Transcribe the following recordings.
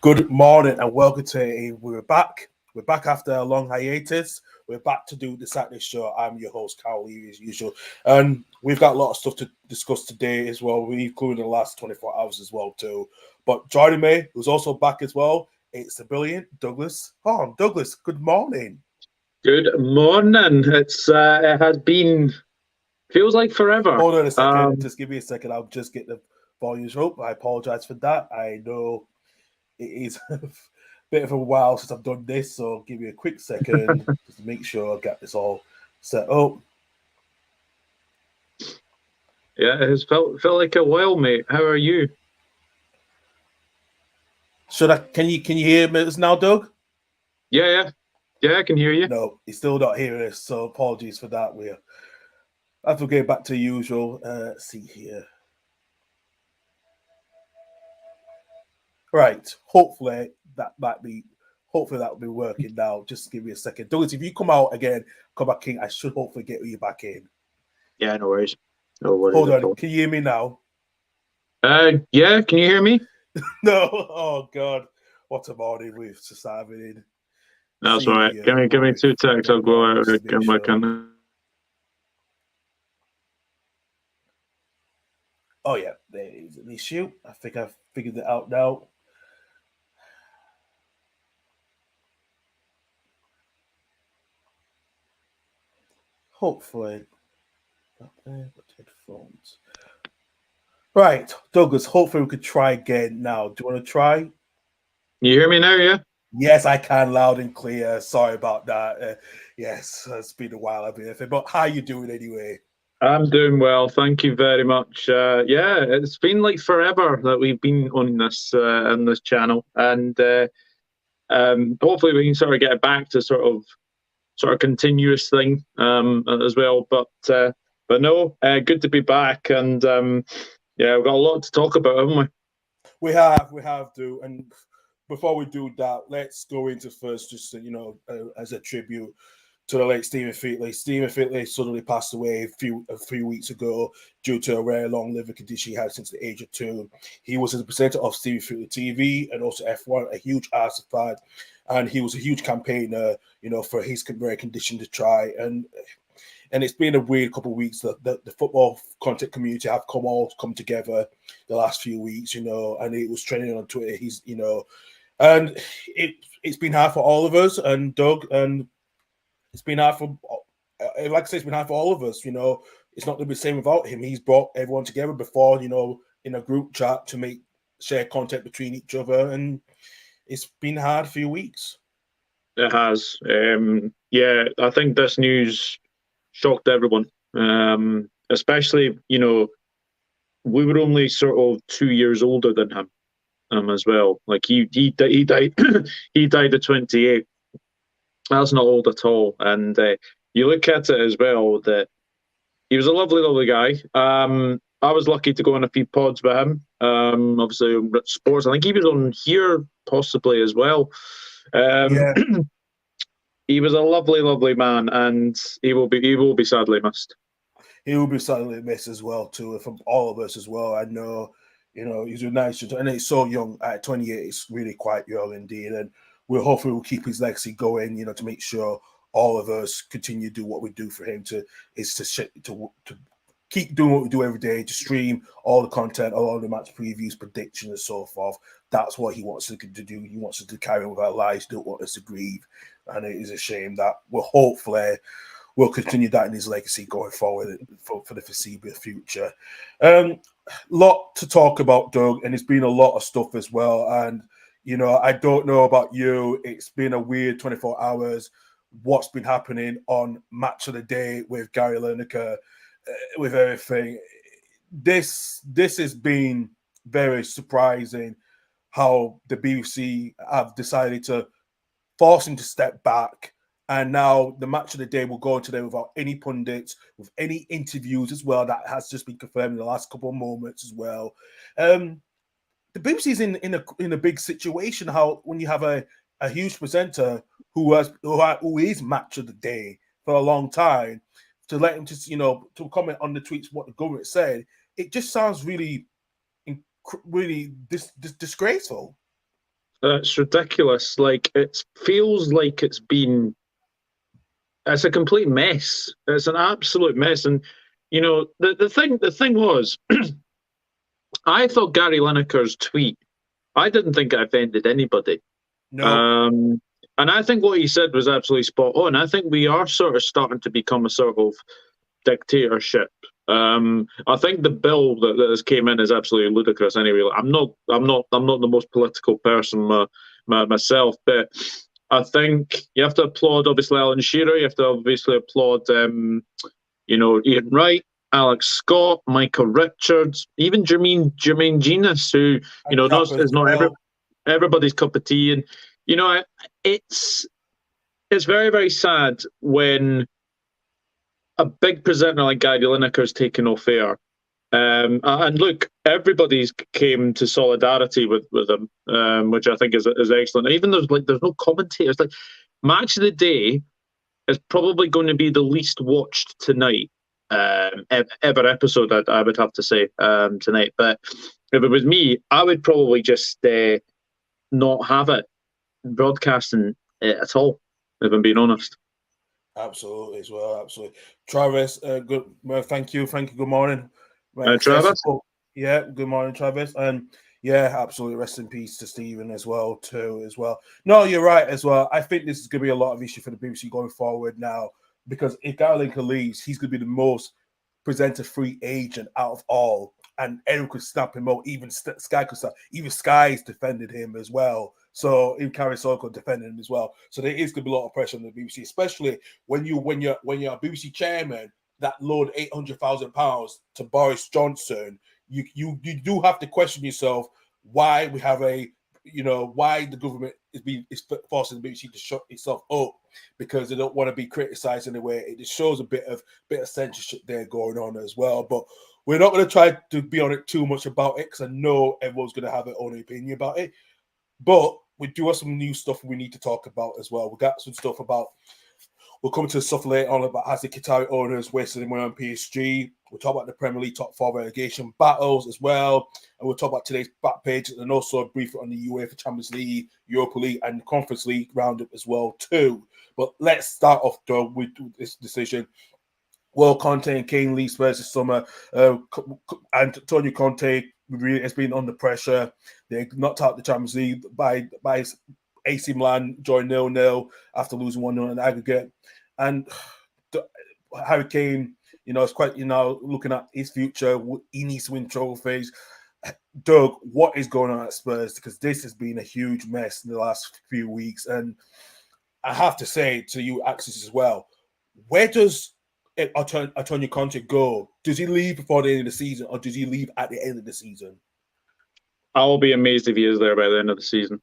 Good morning and welcome to We're back. We're back after a long hiatus. We're back to do the Saturday show. I'm your host, Carl Lee, as usual. And we've got a lot of stuff to discuss today as well, including the last 24 hours as well, too. But joining me, who's also back as well, it's the brilliant Douglas. Oh, Douglas, good morning. Good morning. It has been feels like forever. Hold on a second. Just give me a second. I'll just get the volumes up. I apologize for that. I know it is a bit of a while since I've done this, so give me a quick second just to make sure I get this all set up. Yeah, it has felt like a while, mate. How are you? Can you hear me now, Doug? Yeah, I can hear you. No, he's still not hearing us, so apologies for that. I have to get back to usual. Let's see here. Right. Hopefully that will be working now. Just give me a second. Douglas, if you come out again, come back in, I should hopefully get you back in. Yeah, no worries. No worries. Hold on. Can you hear me now? Yeah, can you hear me? No. Oh God. What a morning we've just having in. That's all right. Give me 2 seconds. I'll go out and back on. Oh yeah, there is an issue. I think I've figured it out now. Hopefully. Headphones. Right, Douglas, hopefully we could try again now. Do you want to try? You hear me now, yeah? Yes, I can, loud and clear. Sorry about that. Yes, it's been a while I've been here. But how you doing anyway? I'm doing well, thank you very much. Yeah, it's been like forever that we've been on this channel, and hopefully we can sort of get it back to sort of continuous thing as well. But no, good to be back, and yeah, we've got a lot to talk about, haven't we? We have to. And before we do that, let's go into first, just as a tribute to the late Steven Featley. Steven Featley suddenly passed away a few weeks ago due to a rare long liver condition he had since the age of 2. He was the presenter of Steven FeatleyTV and also F1, a huge Arsenal fan, and he was a huge campaigner, for his rare condition to try. And it's been a weird couple of weeks. The football content community have come together the last few weeks, and it was trending on Twitter. And it's been hard for all of us, and Doug, and it's been hard for, like I say, it's been hard for all of us. It's not going to be the same without him. He's brought everyone together before, in a group chat to share content between each other, and it's been a hard few weeks. It has. Yeah, I think this news shocked everyone, especially, we were only sort of 2 years older than him as well. Like he died he died at 28. That's not old at all. And you look at it as well, that he was a lovely guy. I was lucky to go on a few pods with him. Obviously on Sports. I think he was on here possibly as well. Yeah. He was a lovely man, and he will be sadly missed. He will be sadly missed as well, too, from all of us as well. I know, he's a nice, and he's so young at 28. It's really quite young indeed, and hopefully we'll keep his legacy going. To make sure all of us continue to do what we do for him. To keep doing what we do every day, to stream all the content, all the match previews, predictions, and so forth. That's what he wants to do. He wants us to carry on with our lives, don't want us to grieve. And it is a shame that we'll continue that in his legacy going forward for the foreseeable future. Lot to talk about, Doug, and it's been a lot of stuff as well. And, I don't know about you. It's been a weird 24 hours. What's been happening on Match of the Day with Gary Lineker, with everything. This has been very surprising how the BBC have decided to force him to step back. And now the Match of the Day will go on today without any pundits, with any interviews as well. That has just been confirmed in the last couple of moments as well. The BBC is in a big situation. How when you have a huge presenter who is Match of the Day for a long time, to let him just to comment on the tweets what the government said, it just sounds really disgraceful. It's ridiculous. Like, it feels like it's a complete mess. It's an absolute mess. And the thing was, I thought Gary Lineker's tweet, I didn't think it offended anybody. No, And I think what he said was absolutely spot on. I think we are sort of starting to become a sort of dictatorship. I think the bill that has came in is absolutely ludicrous. Anyway, I'm not the most political person myself, but I think you have to applaud obviously Alan Shearer. You have to obviously applaud Ian Wright, Alex Scott, Micah Richards, even Jermaine Genius, who is not everybody's cup of tea. And it's very, very sad when a big presenter like Gary Lineker's taken off air. And look, everybody's came to solidarity with him, which I think is excellent. Even there's no commentators. Like, Match of the Day is probably going to be the least watched tonight, ever episode. I would have to say tonight. But if it was me, I would probably just not have it broadcasting at all, if I'm being honest. absolutely as well. Absolutely, Travis. Good. Well, thank you. Good morning. Travis. Yeah. Good morning, Travis. And yeah, absolutely. Rest in peace to Steven as well. No, you're right as well. I think this is going to be a lot of issue for the BBC going forward now, because if Gary Lineker leaves, he's going to be the most presenter-free agent out of all, and everyone could snap him out. Even Sky could snap. Even Sky's defended him as well. So even Carrie Soko defended him as well. So there is going to be a lot of pressure on the BBC, especially when you're a BBC chairman that loaned £800,000 to Boris Johnson. You do have to question yourself why we have why the government is forcing the BBC to shut itself up, because they don't want to be criticised in a way. It just shows a bit of censorship there going on as well. But we're not going to try to be on it too much about it, because I know everyone's going to have their own opinion about it. But we do have some new stuff we need to talk about as well. We got some stuff about. We'll come to the stuff later on about as the Qatari owners wasting money on PSG. We'll talk about the Premier League top 4 relegation battles as well. And we'll talk about today's back page, and also briefly on the UEFA Champions League, Europa League, and the Conference League roundup as well too. But let's start off though with this decision. Will Conte and Kane leave Spurs this summer? Antonio Conte has been under pressure. They knocked out the Champions League by AC Milan, joined 0-0 after losing 1-0 in aggregate. And Harry Kane, it's quite, looking at his future. He needs to win trophies. Doug, what is going on at Spurs? Because this has been a huge mess in the last few weeks. And I have to say to you, Axis, as well, where does Antonio Conte go? Does he leave before the end of the season, or does he leave at the end of the season? I'll be amazed if he is there by the end of the season.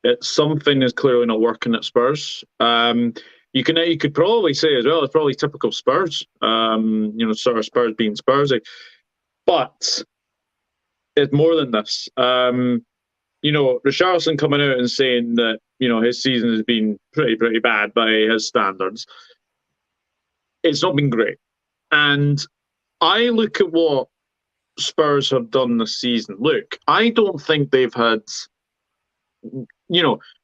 It's something is clearly not working at Spurs. You could probably say as well, it's probably typical Spurs. Sort of Spurs being Spursy, but it's more than this. Richarlison coming out and saying that his season has been pretty bad by his standards. It's not been great, and I look at what Spurs have done this season. Look, I don't think they've had.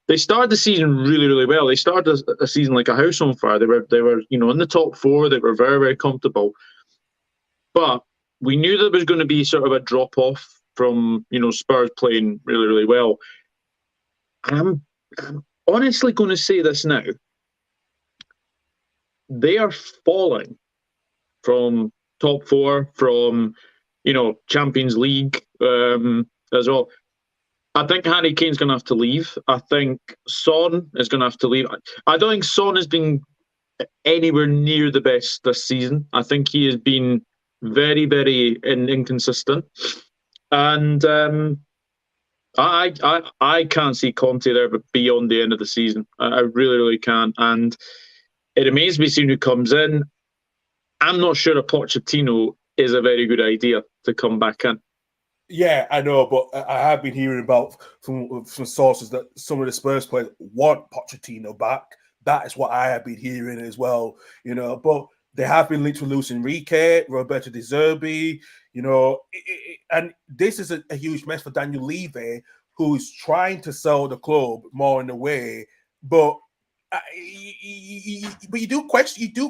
They started the season really, really well. They started a season like a house on fire. They were in the top 4. They were very, very comfortable. But we knew there was going to be sort of a drop off from Spurs playing really, really well. And I'm honestly going to say this now. They are falling from top 4, from Champions League as well. I think Harry Kane's going to have to leave. I think Son is going to have to leave. I don't think Son has been anywhere near the best this season. I think he has been very, very inconsistent. And I can't see Conte there beyond the end of the season. I really, really can't. And it remains to be seen who comes in. I'm not sure a Pochettino is a very good idea to come back in. Yeah, I know, but I have been hearing about from sources that some of the Spurs players want Pochettino back. That is what I have been hearing as well, But they have been linked with Luis Enrique, Roberto De Zerbi, and this is a huge mess for Daniel Levy, who's trying to sell the club more in a way, but you do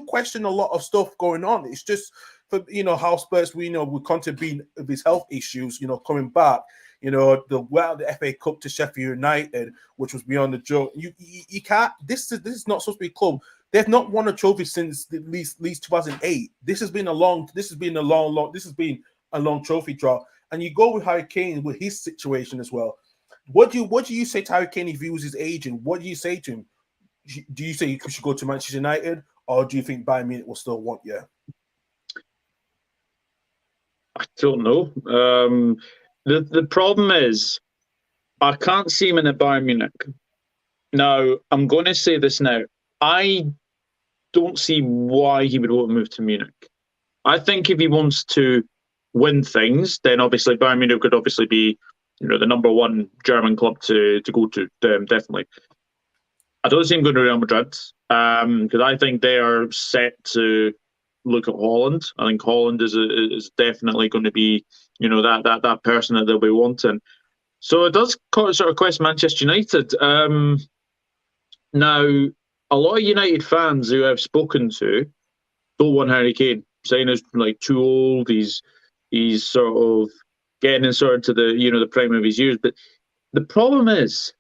question a lot of stuff going on. It's just for how Spurs we with Conte being of his health issues, coming back. The FA Cup to Sheffield United, which was beyond the joke. You can't. This is not supposed to be a club. They've not won a trophy since at least 2008. This has been a long trophy draw. And you go with Harry Kane with his situation as well. What do you say to Harry Kane if he was his agent? What do you say to him? Do you say he should go to Manchester United, or do you think Bayern Munich will still want you? I don't know. The problem is, I can't see him in the Bayern Munich. Now, I'm going to say this now. I don't see why he would want to move to Munich. I think if he wants to win things, then obviously Bayern Munich could obviously be, the number one German club to go to, definitely. I don't see him going to Real Madrid because I think they are set to look at Holland. I think Holland is definitely going to be, that person that they'll be wanting. So it does sort of question Manchester United. Now, a lot of United fans who I've spoken to don't want Harry Kane, saying he's like too old. He's sort of getting to the the prime of his years. But the problem is,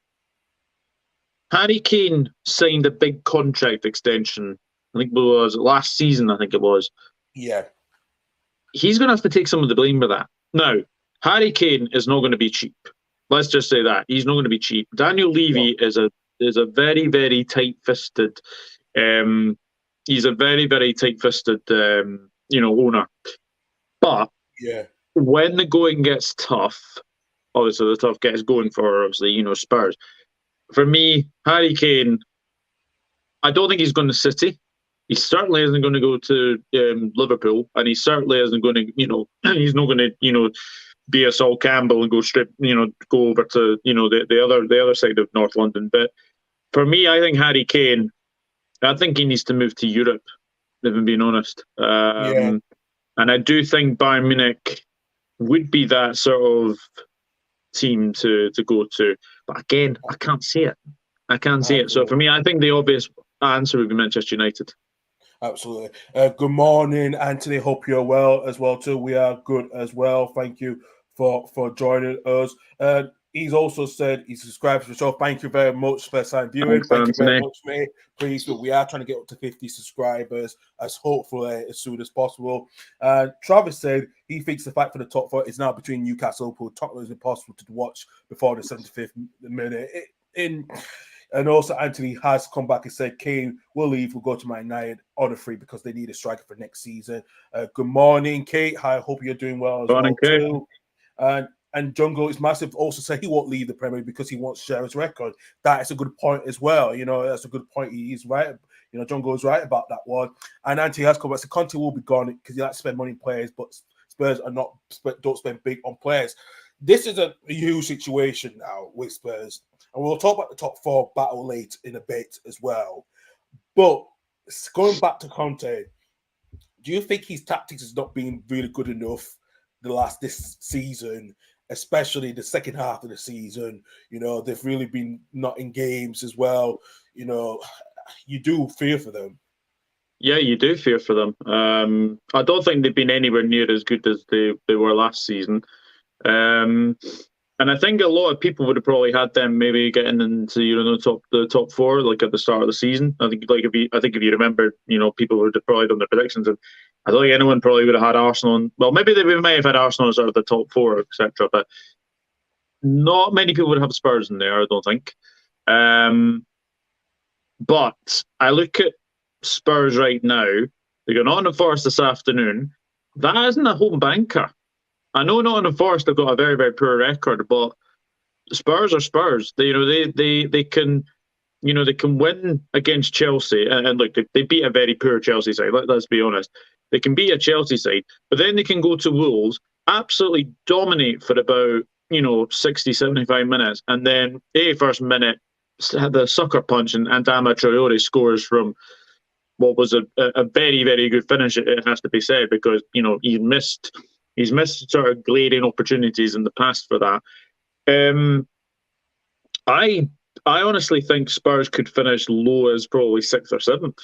Harry Kane signed a big contract extension. I think it was last season. I think it was. Yeah. He's going to have to take some of the blame for that. Now, Harry Kane is not going to be cheap. Let's just say that he's not going to be cheap. Daniel Levy is a very, very tight-fisted. He's a very, very tight-fisted owner. But when the going gets tough, obviously the tough gets going for Spurs. For me, Harry Kane, I don't think he's going to City. He certainly isn't going to go to Liverpool, and he certainly isn't going to, he's not going to, be a Sol Campbell and go straight, go over to, the other side of North London. But for me, I think Harry Kane, I think he needs to move to Europe, if I'm being honest. And I do think Bayern Munich would be that sort of team to go to. But again, I can't see it. I can't see it. So for me, I think the obvious answer would be Manchester United. Absolutely. Good morning, Anthony. Hope you're well as well too. We are good as well. Thank you for joining us. He's also said he subscribes to the show. Thank you very much for time viewing. Thank you very much, mate. Please, we are trying to get up to 50 subscribers as soon as possible. Travis said he thinks the fight for the top four is now between Newcastle and Tottenham is impossible to watch before the 75th minute. And also, Anthony has come back and said Kane will leave. We'll go to Man United on a free because they need a striker for next season. Good morning, Kate. I hope you're doing well as well too. And Jungle is massive. Also said he won't leave the Premier League because he wants to share his record. That is a good point as well. That's a good point. He's right. Jungle is right about that one. And Anthony has come back. So Conte will be gone because he likes to spend money on players, but Spurs don't spend big on players. This is a huge situation now with Spurs. And we'll talk about the top four battle late in a bit as well. But going back to Conte, do you think his tactics has not been really good enough this season, especially the second half of the season? They've really been not in games as well. You do fear for them. Yeah, you do fear for them. I don't think they've been anywhere near as good as they were last season. And I think a lot of people would have probably had them maybe getting into the top four like at the start of the season. I think if you remember, people would have probably done their predictions, and I don't think anyone probably would have had Arsenal. Well, maybe they may have had Arsenal as sort of the top four, etc. But not many people would have Spurs in there, I don't think. But I look at Spurs right now. They're going on to Forest this afternoon. That isn't a home banker. I know Nottingham Forest have got a very, very poor record, but Spurs are Spurs. They can, they can win against Chelsea, and look, they beat a very poor Chelsea side. Let's be honest. They can beat a Chelsea side, but then they can go to Wolves, absolutely dominate for about 60, 75 minutes, and then first minute the sucker punch and Adama Traore scores from what was a very, very good finish. It has to be said because He's missed sort of glaring opportunities in the past for that. I I honestly think Spurs could finish low as probably sixth or seventh.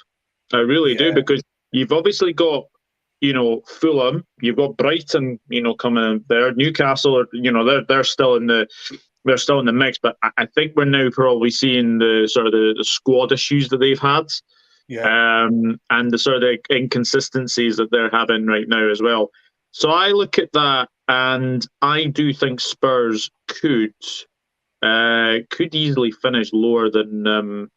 I really do, Yeah, because you've obviously got, Fulham, you've got Brighton, coming in there. Newcastle are, they're still in the mix, but I think we're now probably seeing the sort of the squad issues that they've had, yeah. and the sort of the inconsistencies that they're having right now as well. So I look at that, and I do think Spurs could easily finish lower than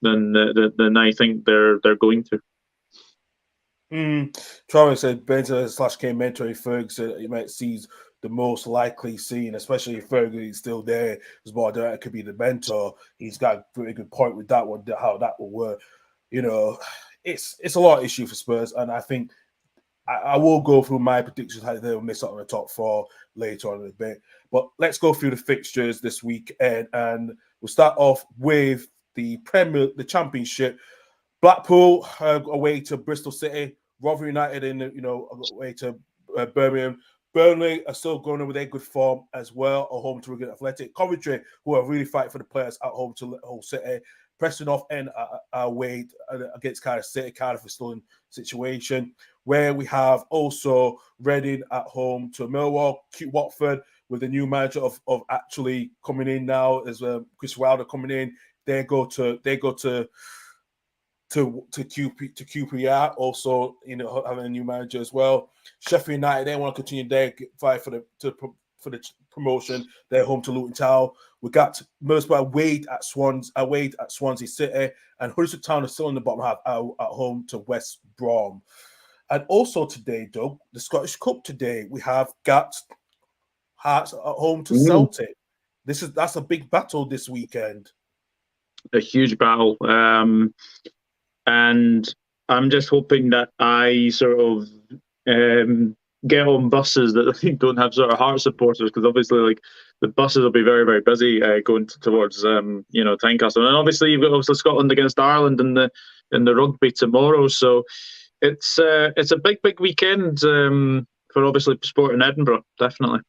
I think they're going to. Travis said Benton / Kane mentoring Ferguson. You might see the most likely scene, especially if Ferguson is still there. As well, that could be the mentor. He's got a very good point with that one. How that will work. It's a lot of issue for Spurs, and I think I will go through my predictions how they will miss out on the top four later on in a bit. But let's go through the fixtures this week, and we'll start off with the Championship. Blackpool away to Bristol City. Rotherham United away to Birmingham. Burnley are still going on with their good form as well, at home to Wigan Athletic. Coventry, who are really fighting for the players, at home to Hull City. Preston off end away against Cardiff City. Cardiff is still in situation where we have also Reading at home to Millwall. Watford with the new manager of actually coming in now as Chris Wilder coming in. They go to QPR, also having a new manager as well. Sheffield United, they want to continue their fight for the promotion. They're home to Luton Town. We got Middlesbrough away at Swansea City, and Huddersfield Town is still in the bottom half at home to West Brom. And also today, Doug, the Scottish Cup today, we have got Hearts at home to Celtic. That's a big battle this weekend. A huge battle. And I'm just hoping that I sort of get on buses that don't have sort of Heart supporters, because obviously, like, the buses will be very, very busy going towards Tynecastle, and obviously you've got Scotland against Ireland in the rugby tomorrow. So it's a big weekend for obviously sport in Edinburgh, definitely.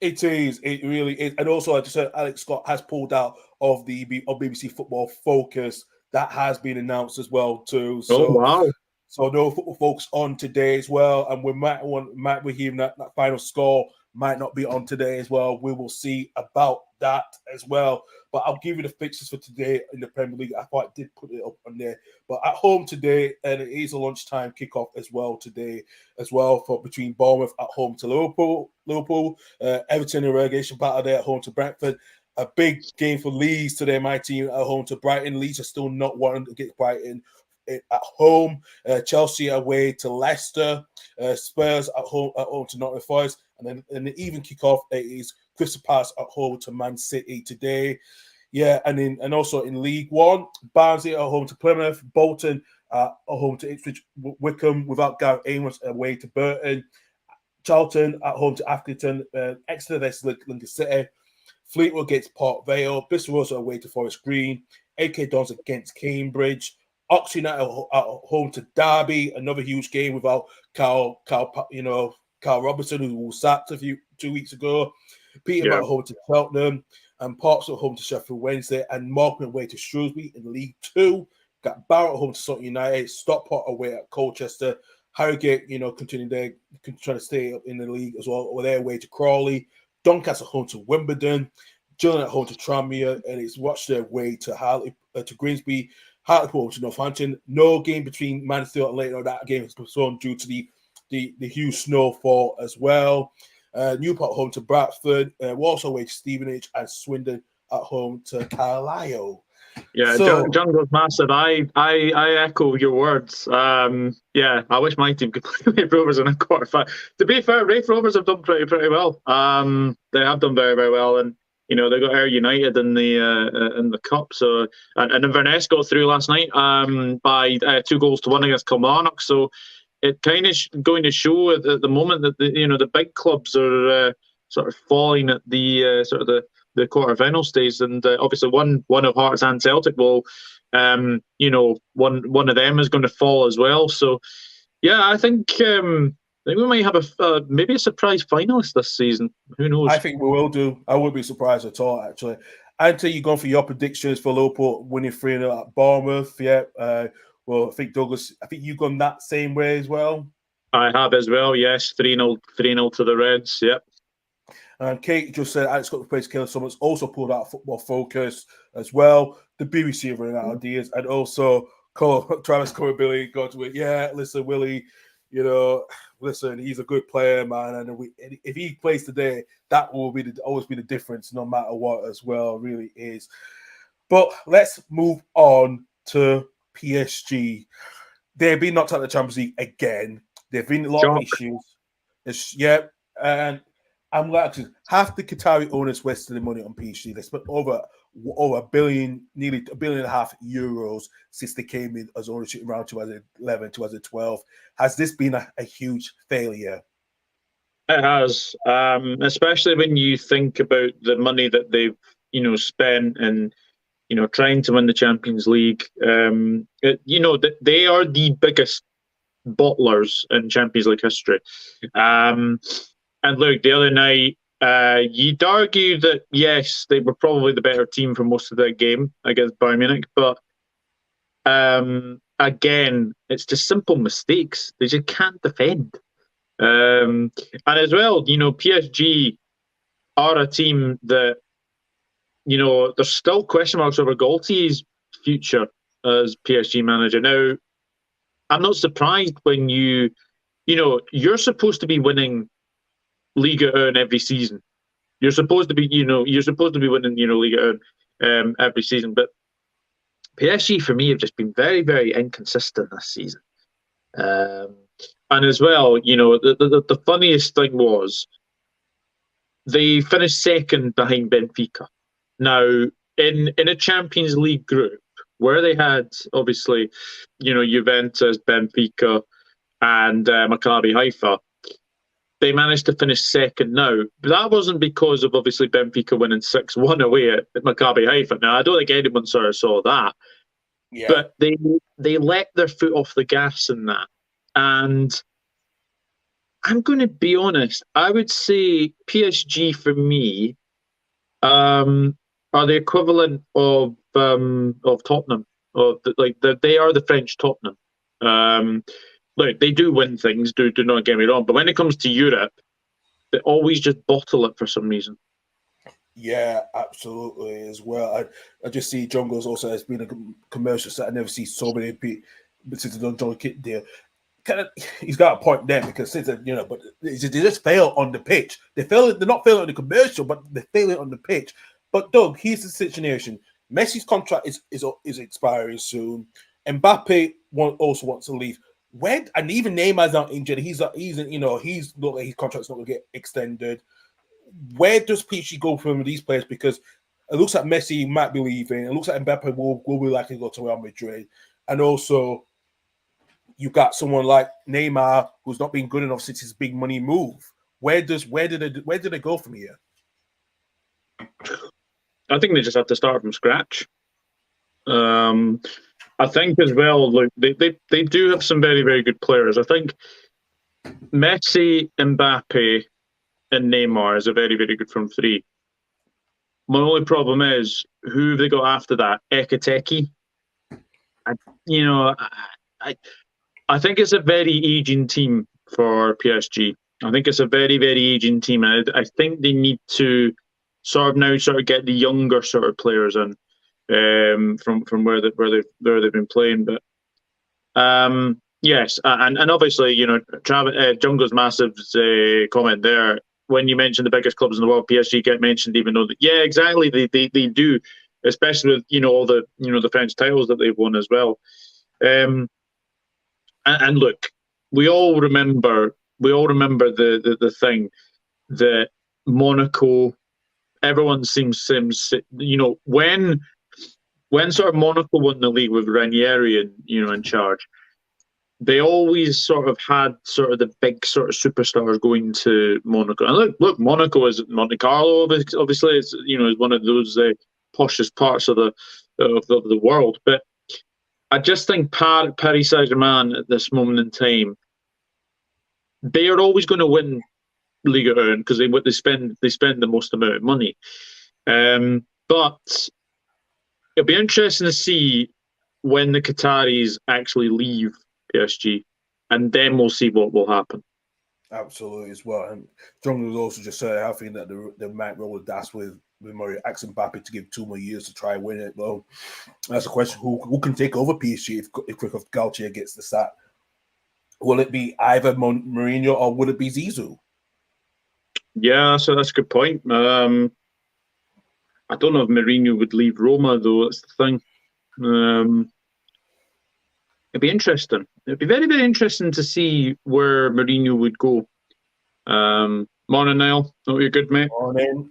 It is. It really is. And also, like I said, Alex Scott has pulled out of BBC Football Focus. That has been announced as well too. So, wow! So no Football Focus on today as well, and we might be hearing that final score might not be on today as well. We will see about that as well. But I'll give you the fixtures for today in the Premier League. I thought I did put it up on there. But at home today, and it is a lunchtime kickoff as well today, as well, for between Bournemouth at home to Liverpool, Everton in relegation battle there at home to Brentford. A big game for Leeds today, my team at home to Brighton. Leeds are still not wanting to get Brighton at home. Chelsea away to Leicester. Spurs at home to Nottingham Forest. And then in the even kickoff, it is Crystal Palace at home to Man City today. Yeah, and also in League One, Barnsley at home to Plymouth. Bolton at home to Ipswich. Wickham without Gareth Amos away to Burton. Charlton at home to Accrington. Exeter versus Lincoln City. Fleetwood against Port Vale. Bristol Rovers away to Forest Green. AK Dons against Cambridge. Oxford United at home to Derby. Another huge game without Carl Robinson, who was sacked 2 weeks ago. Peterborough at home to Cheltenham. And Parks at home to Sheffield Wednesday. And Morecambe away to Shrewsbury in League Two. Got Barrow at home to Sutton United. Stockport away at Colchester. Harrogate, continuing there, trying to stay up in the league as well. Or their way to Crawley. Doncaster home to Wimbledon, Gillingham at home to Tranmere, and it's watched their way to Grimsby, Hartlepool to Northampton. No game between Mansfield and Leighton. That game is postponed due to the huge snowfall as well. Newport home to Bradford, Walsall away to Stevenage, and Swindon at home to Carlisle. Yeah, jungle's massive. I echo your words. Yeah, I wish my team could play Raith Rovers in a quarterfinal. To be fair, Raith Rovers have done pretty well. They have done very, very well, and they got Ayr United in the cup. So and Inverness got through last night by 2-1 against Kilmarnock. So it kind of going to show at the moment that the big clubs are sort of falling at the sort of the quarter-final stage, and obviously one of Hearts and Celtic will, one of them is going to fall as well. So, yeah, I think we might have maybe a surprise finalist this season. Who knows? I think we will do. I wouldn't be surprised at all, actually. Ante, you gone for your predictions for Liverpool winning 3-0 at Bournemouth? Yeah. Well, I think Douglas, I think you've gone that same way as well. I have as well, yes. 3-0 to the Reds, yep. And Kate just said Alex got to replace Kayla Summers, also pulled out Football Focus as well. The BBC are running out of ideas. And also Travis Billy got to it. Yeah, listen, Willie, listen, he's a good player, man. And if he plays today, that will be always be the difference, no matter what, as well. It really is. But let's move on to PSG. They've been knocked out of the Champions League again. There've been a lot of issues. And I'm like, half the Qatari owners wasted the money on PSG. They spent over $1 billion, nearly €1.5 billion since they came in as ownership around 2011, 2012. Has this been a huge failure? It has, especially when you think about the money that they've, spent and, trying to win the Champions League. They are the biggest bottlers in Champions League history. And look, the other night, you'd argue that, yes, they were probably the better team for most of that game against Bayern Munich. But again, it's just simple mistakes. They just can't defend. And as well, PSG are a team that, there's still question marks over Galtier's future as PSG manager. Now, I'm not surprised when you're supposed to be winning Liga 1 every season. You're supposed to be winning, Liga 1 every season. But PSG for me have just been very, very inconsistent this season. And as well, the funniest thing was they finished second behind Benfica. Now, in a Champions League group where they had obviously, Juventus, Benfica, and Maccabi Haifa, they managed to finish second now. But that wasn't because of obviously Benfica winning 6-1 away at Maccabi Haifa. Now, I don't think anyone sort of saw that. Yeah. But they let their foot off the gas in that. And I'm going to be honest, I would say PSG for me are the equivalent of Tottenham. They are the French Tottenham. Look, they do win things, do not get me wrong, but when it comes to Europe, they always just bottle it for some reason. Yeah, absolutely as well. I just see John Goes also has been a commercial set. I never see so many people since the John Kit deal. He's got a point there because since but they just fail on the pitch. They're not failing on the commercial, but they're failing on the pitch. But Doug, here's the situation: Messi's contract is expiring soon. Mbappe also wants to leave. And even Neymar's not injured. He's not like his contract's not going to get extended. Where does PSG go from these players? Because it looks like Messi might be leaving. It looks like Mbappe will be likely to go to Real Madrid, and also you got someone like Neymar who's not been good enough since his big money move. Where did they go from here? I think they just have to start from scratch. I think as well, look, they do have some very, very good players. I think Messi, Mbappe, and Neymar is a very, very good front three. My only problem is who have they got after that? Ekiteke. I think it's a very aging team for PSG. I think it's a very, very aging team, and I think they need to sort of get the younger sort of players in from where they've been playing. But yes, and obviously Jungo's massive comment there when you mentioned the biggest clubs in the world, PSG get mentioned, even though exactly they do, especially with all the the French titles that they've won as well. And look, we all remember the thing that Monaco. Everyone seems when sort of Monaco won the league with Ranieri in charge, they always sort of had sort of the big sort of superstars going to Monaco. And look, Monaco is Monte Carlo. Obviously, it's is one of those poshest parts of the world. But I just think Paris Saint-Germain at this moment in time, they are always going to win Liga 1 because they spend the most amount of money. But it'll be interesting to see when the Qataris actually leave PSG, and then we'll see what will happen. Absolutely, as well. And John was also just saying, I think that they might roll the dice with Murray, asking Mbappe to give 2 more years to try and win it. Well, that's a question: who can take over PSG if Christophe Galtier gets the sack? Will it be either Mourinho or will it be Zizou? Yeah, so that's a good point. I don't know if Mourinho would leave Roma, though. That's the thing. It'd be interesting. It'd be very, very interesting to see where Mourinho would go. Morning, Niall. Hope you're good, mate. Morning.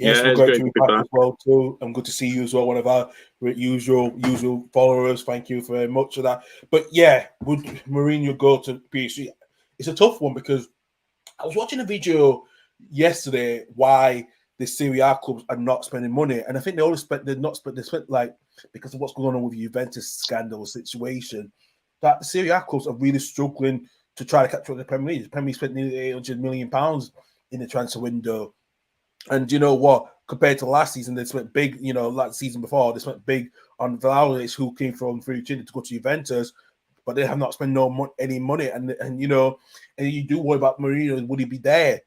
Yes, yeah, we're great great to be to be back back. as well too. I'm good to see you as well, one of our usual followers. Thank you very much for that. But yeah, would Mourinho go to PSG? It's a tough one because I was watching a video yesterday why the Serie A clubs are not spending money, and I think they spent like because of what's going on with the Juventus scandal situation, that the Serie A clubs are really struggling to try to capture the Premier League. The Premier League spent nearly £800 million in the transfer window. And you know what? Compared to last season, they spent big. You know, last season before they spent big on Vlahovic, who came from Fiorentina to go to Juventus, but they have not spent any money. And you know, and you do worry about Mourinho. Would he be there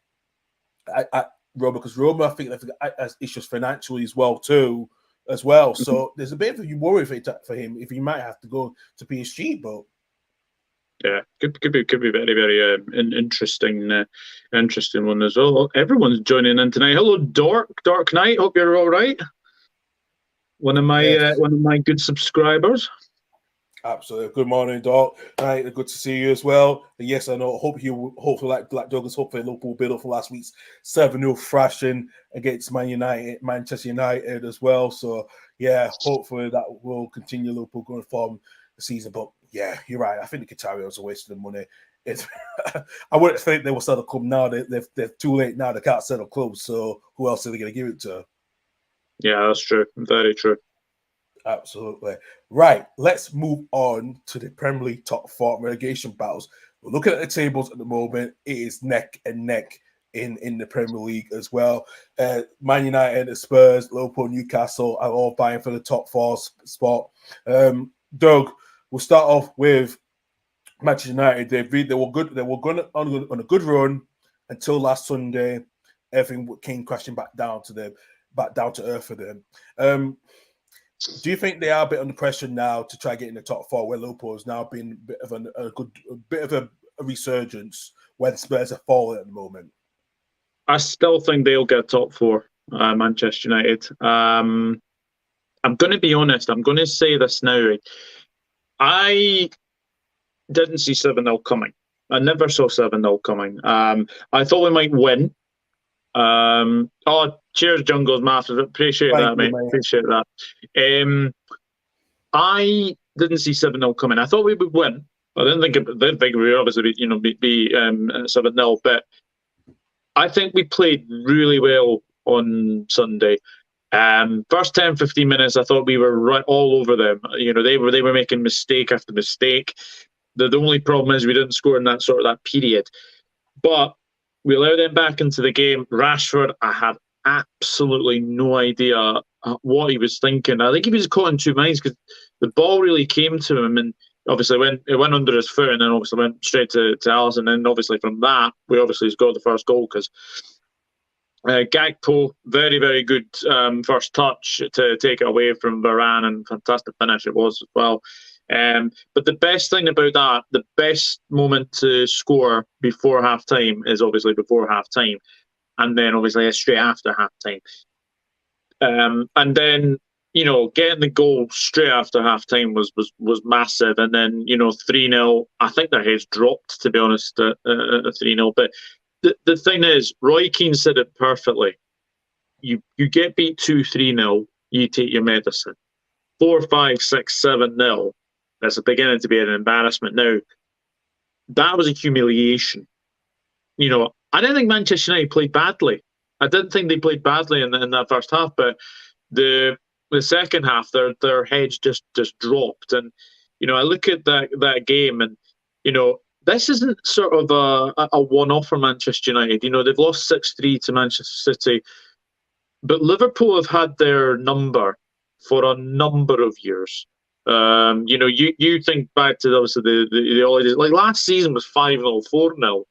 at Roma? Because Roma, I think, has issues financially as well too. So there's a bit of a worry for him if he might have to go to PSG, but. Yeah, could be very, very interesting interesting one as well. Everyone's joining in tonight. Hello, Dark Knight. Hope you're all right. One of my good subscribers. Absolutely. Good morning, Doc. Right, good to see you as well. And yes, I know. Hopefully, like Douglas, hopefully Liverpool build up for last week's 7-0 thrashing against Manchester United as well. So yeah, hopefully that will continue Liverpool going forward the season. But yeah, you're right. I think the Qataris are wasting the money. I wouldn't think they will sell the club now. They're too late now. They can't sell the club. So who else are they going to give it to? Yeah, that's true. Very true. Absolutely. Right, let's move on to the Premier League top 4 relegation battles. We're looking at the tables at the moment. It is neck and neck in the Premier League as well. Man United, Spurs, Liverpool, Newcastle are all vying for the top 4 spot. Doug, we'll start off with Manchester United. They were good. They were going on a good run until last Sunday. Everything came crashing back down to earth for them. Do you think they are a bit under pressure now to try getting the top 4, where Liverpool has now been a bit of a resurgence when Spurs are falling at the moment? I still think they'll get top 4, Manchester United. I'm going to be honest. I'm going to say this now. I didn't see 7-0 coming. I never saw 7-0 coming. I thought we might win. Cheers, Jungle's Masters. Appreciate that, mate. Appreciate that. I didn't see 7-0 coming. I thought we would win. I didn't think we would obviously be 7-0, but I think we played really well on Sunday. First 10-15 minutes, I thought we were right all over them. You know, they were making mistake after mistake. The only problem is we didn't score in that period. But we allowed them back into the game. Rashford, I had absolutely no idea what he was thinking. I think he was caught in two minds because the ball really came to him, and obviously it went under his foot, and then obviously went straight to Alisson. And obviously from that, we obviously scored the first goal because Gakpo, very, very good first touch to take it away from Varane, and fantastic finish it was as well. But the best thing about that, the best moment to score before half time is obviously before half time, and then obviously straight after half time. And then, you know, getting the goal straight after half time was massive. And then, you know, 3-0, I think their heads dropped, to be honest, at 3-0. But the thing is, Roy Keane said it perfectly. You get beat 2-3-0, you take your medicine. 4-5-6-7-0. That's beginning to be an embarrassment. Now, that was a humiliation. You know, I didn't think Manchester United played badly. I didn't think they played badly in that first half, but the second half, their heads just dropped. And, you know, I look at that game, and, you know, this isn't sort of a one-off for Manchester United. You know, they've lost 6-3 to Manchester City. But Liverpool have had their number for a number of years. You think back to obviously the early days. Like last season was 5-0, 4-0.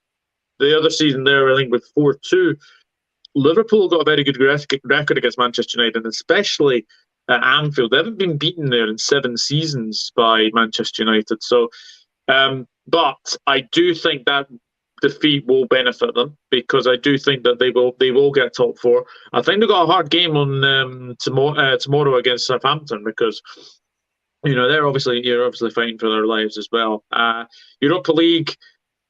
The other season there, I think, with 4-2. Liverpool got a very good record against Manchester United, and especially at Anfield. They haven't been beaten there in 7 seasons by Manchester United. So, but I do think that defeat will benefit them, because I do think that they will get top 4. I think they've got a hard game on tomorrow against Southampton, because you're obviously fighting for their lives as well. Europa League,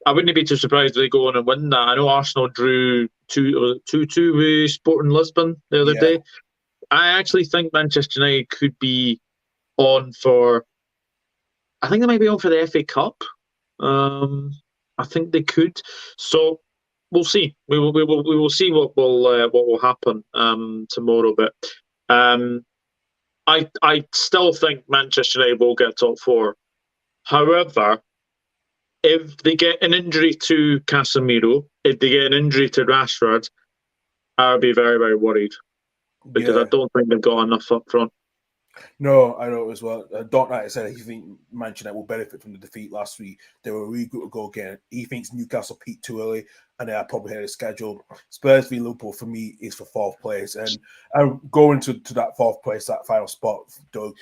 I wouldn't be too surprised if they go on and win that. I know Arsenal drew 2-2 with Sporting Lisbon the other day. I actually think Manchester United could be on for. I think they might be on for the FA Cup. I think they could. So we'll see. We will see what will happen tomorrow. But I still think Manchester United will get top 4. However, if they get an injury to Casemiro, if they get an injury to Rashford, I'll be very, very worried, because I don't think they've got enough up front. No, I know as well. Don Knight said he thinks Manchester United will benefit from the defeat last week. They were really good to go again. He thinks Newcastle peaked too early, and they are probably ahead of schedule. Spurs v Liverpool for me is for 4th place, and going to that 4th place, that final spot, Doug.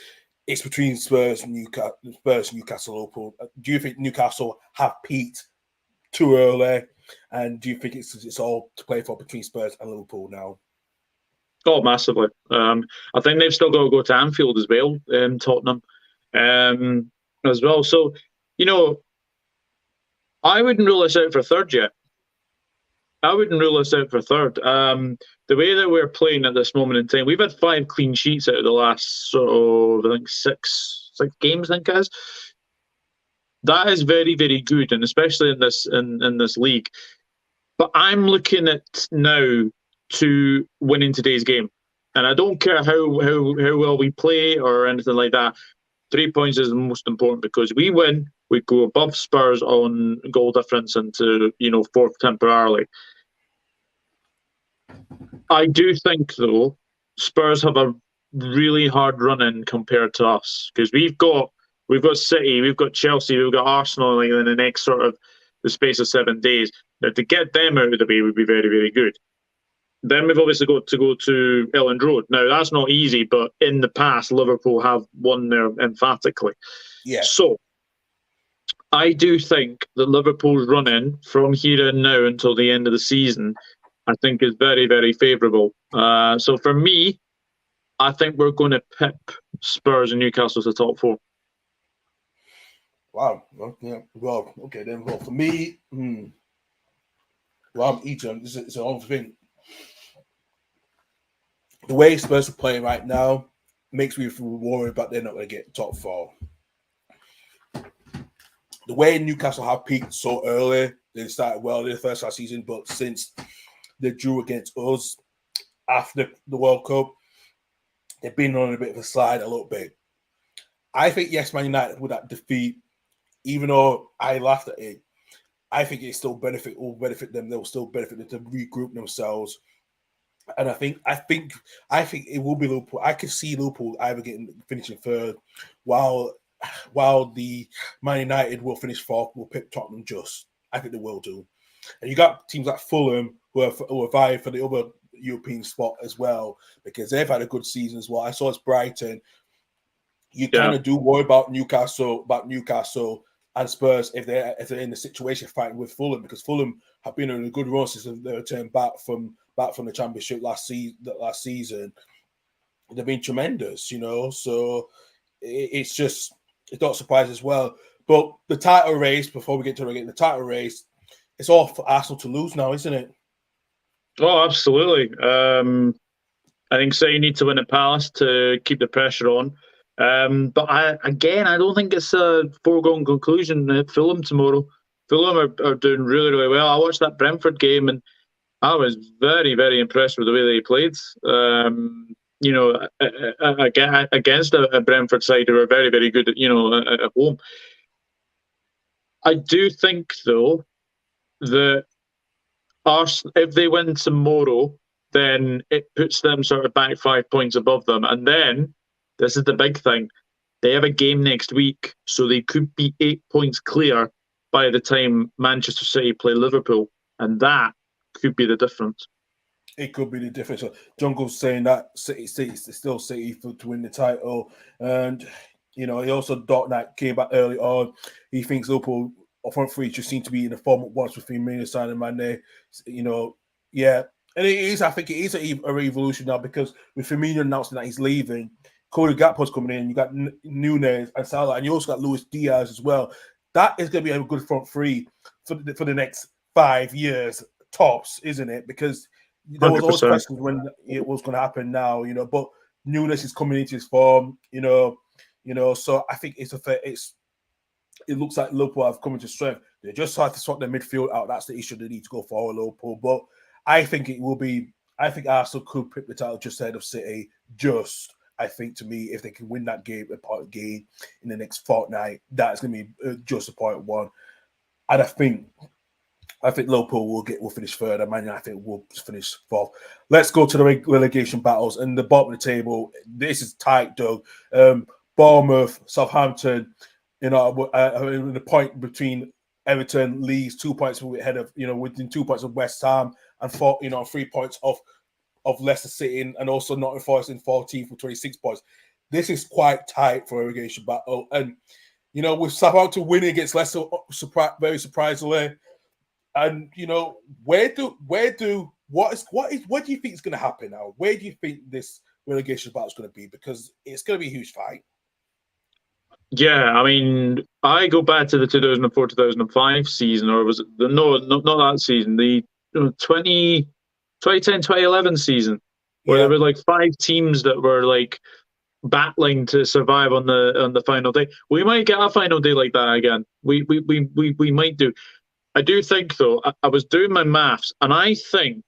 It's between Spurs, Newcastle, Liverpool. Do you think Newcastle have peaked too early, and do you think it's all to play for between Spurs and Liverpool now? Oh, massively. I think they've still got to go to Anfield as well, Tottenham, as well. So, I wouldn't rule us out for 3rd yet. I wouldn't rule us out for 3rd. The way that we're playing at this moment in time, we've had 5 clean sheets out of the last I think six games. I think it is. That is very, very good, and especially in this league. But I'm looking at now to winning today's game, and I don't care how well we play or anything like that. 3 points is the most important, because we win, we go above Spurs on goal difference into 4th temporarily. I do think, though, Spurs have a really hard run in compared to us, because we've got City, we've got Chelsea, we've got Arsenal in the next sort of the space of 7 days. Now, to get them out of the way would be very, very good. Then we've obviously got to go to Elland Road. Now, that's not easy, but in the past, Liverpool have won there emphatically. Yeah. So, I do think that Liverpool's run-in from here and now until the end of the season, I think, is very, very favourable. So, for me, I think we're going to pip Spurs and Newcastle to the top 4. Wow. Yeah. Well, okay then. Well, for me, I'm eating. It's an whole thing. The way Spurs are playing right now makes me worried about they're not going to get top 4. The way Newcastle have peaked so early, they started well in the first half season, but since they drew against us after the World Cup, they've been on a bit of a slide a little bit. I think, yes, Man United with that defeat, even though I laughed at it, I think it still will benefit them. They'll still benefit them to regroup themselves. And I think it will be Liverpool. I could see Liverpool either finishing 3rd, while the Man United will finish 4th, will pick Tottenham just. I think they will do. And you got teams like Fulham who are vying for the other European spot as well, because they've had a good season as well. I saw it's Brighton. You kind of do worry about Newcastle and Spurs if they're in the situation fighting with Fulham, because Fulham have been on a good run since they returned back from the Championship last season. They've been tremendous, So it's not surprising as well. But the title race, before we get to the title race, it's all for Arsenal to lose now, isn't it? Oh, absolutely. I think City need to win at Palace to keep the pressure on. But I don't think it's a foregone conclusion at Fulham tomorrow. Fulham are doing really, really well. I watched that Brentford game and I was very, very impressed with the way they played. Against a Brentford side who are very, very good at home. I do think, though, that Arsenal, if they win tomorrow, then it puts them sort of back 5 points above them. And then, this is the big thing, they have a game next week, so they could be 8 points clear by the time Manchester City play Liverpool. And that could be the difference. It could be the difference. So Jungle's saying that City still City to win the title. And, he also thought that came back early on. He thinks Liverpool front three just seem to be in the form at once with Firmino, Sané, Mane. Yeah. And it is, I think it is a revolution now, because with Firmino announcing that he's leaving, Cody Gakpo's coming in, you got Núñez and Salah, and you also got Luis Diaz as well. That is going to be a good front three for the next 5 years, tops, isn't it? Because there was always questions when it was going to happen now, but Núñez is coming into his form, so I think it looks like Liverpool have come into strength. They just have to sort their midfield out. That's the issue they need to go for Liverpool. But I think Arsenal could pick the title just ahead of City. I think, to me, if they can win that game in the next fortnight, that's going to be just a point one. And I think Liverpool will finish third, and Man United, I think, will finish fourth. Let's go to the relegation battles. And the bottom of the table, this is tight, Doug. Bournemouth, Southampton, the point between Everton, Leeds, 2 points ahead of, within 2 points of West Ham, and 3 points of Leicester City, and also Nottingham Forest in 14th with 26 points. This is quite tight for a relegation battle. And, with Southampton winning against Leicester, very surprisingly. And, what do you think is going to happen now? Where do you think this relegation battle is going to be? Because it's going to be a huge fight. Yeah, I mean, I go back to the 2004-2005 season, or was it not that season, the 2010-2011 season, where there were like 5 teams that were like battling to survive on the final day. We might get a final day like that again. We might do. I do think, though, I was doing my maths, and I think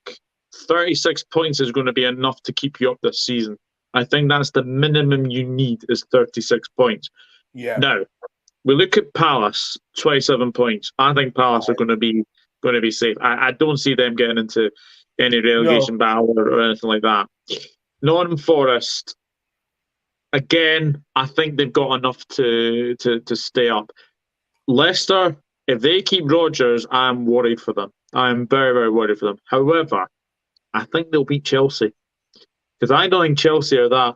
36 points is going to be enough to keep you up this season. I think that's the minimum you need, is 36 points. Yeah. Now, we look at Palace, 27 points. I think Palace are going to be safe. I don't see them getting into any relegation battle or anything like that. Nottingham Forest, again, I think they've got enough to stay up. Leicester, if they keep Rodgers, I'm worried for them. I'm very, very worried for them. However, I think they'll beat Chelsea, because I don't think Chelsea are that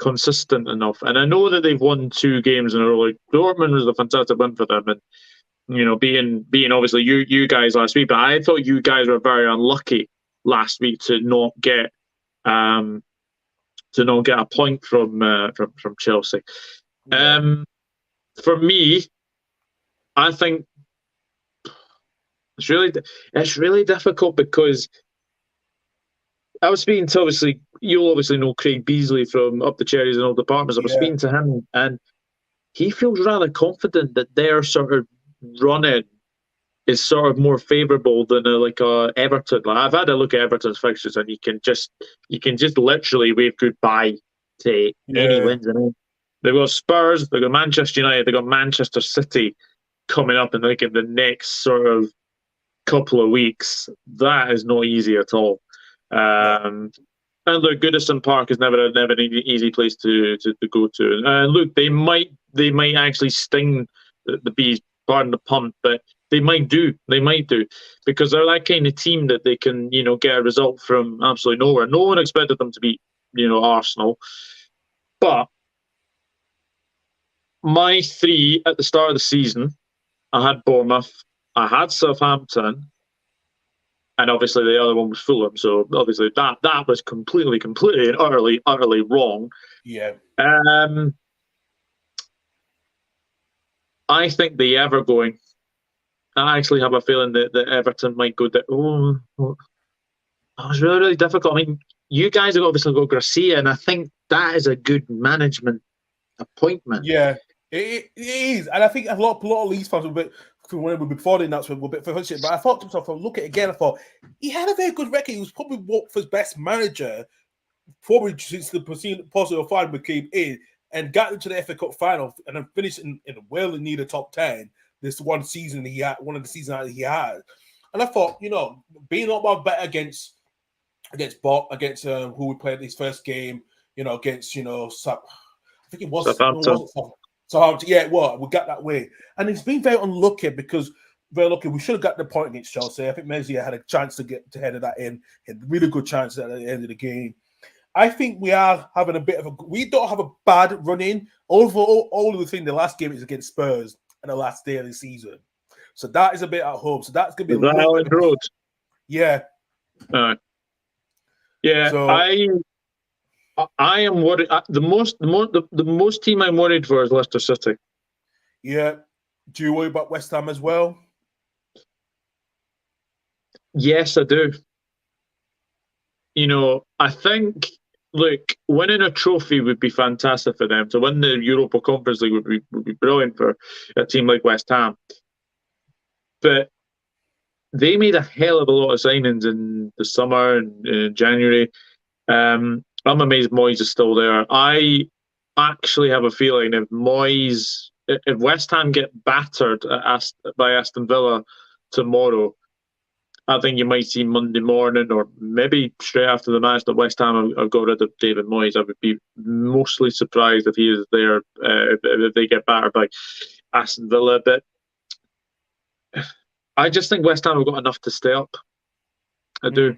consistent enough. And I know that they've won 2 games in a row. Like, Dortmund was a fantastic win for them, and being obviously you guys last week. But I thought you guys were very unlucky last week to not get a point from Chelsea. Yeah. For me, I think it's really difficult, because I was speaking to, obviously, you'll obviously know Craig Beasley from Up the Cherries and All Departments. I was speaking to him, and he feels rather confident that their sort of run-in is sort of more favourable than Everton. Like, I've had a look at Everton's fixtures, and you can just literally wave goodbye to any wins. They've got Spurs, they've got Manchester United, they've got Manchester City coming up in the next sort of couple of weeks. That is not easy at all. And look, Goodison Park is never an easy place to go to. And look, they might actually sting the bees, pardon the pun, but they might do, because they're that kind of team that they can get a result from absolutely nowhere. No one expected them to beat Arsenal, but my 3 at the start of the season, I had Bournemouth, I had Southampton, and obviously the other one was Fulham. So obviously that was completely and utterly wrong. Yeah. I think the Evergoing, I actually have a feeling that Everton might go down. Oh, that was really difficult. I mean, you guys have obviously got Garcia, and I think that is a good management appointment. Yeah, it is. And I think a lot of Leeds fans were before the announcement were a bit frustrated. But I thought to myself, I look at it again, I thought he had a very good record. He was probably Watford's best manager, probably since the possible final came in, and got into the FA Cup final, and then finished in well in need of top 10. This one of the seasons he had. And I thought, being a lot more better against against who we played his first game, against I think it was Southampton. Southampton. Yeah, well, we got that way, and it's been very unlucky because very lucky. We should have got the point against Chelsea. I think Mezia had a chance to get to head of that in. He had a really good chance at the end of the game. I think we are having a bit of a. We don't have a bad run in. All of the thing. The last game is against Spurs and the last day of the season, so that is a bit at home. So that's going to be Is that Ellen Road? Yeah. Yeah. So, I am worried. The most team I'm worried for is Leicester City. Yeah. Do you worry about West Ham as well? Yes, I do. I think, look, winning a trophy would be fantastic for them. To win the Europa Conference League would be brilliant for a team like West Ham. But they made a hell of a lot of signings in the summer and in January. I'm amazed Moyes is still there. I actually have a feeling if West Ham get battered by Aston Villa tomorrow, I think you might see Monday morning or maybe straight after the match that West Ham have got rid of David Moyes. I would be mostly surprised if he is there if they get battered by Aston Villa. But I just think West Ham have got enough to stay up. I do.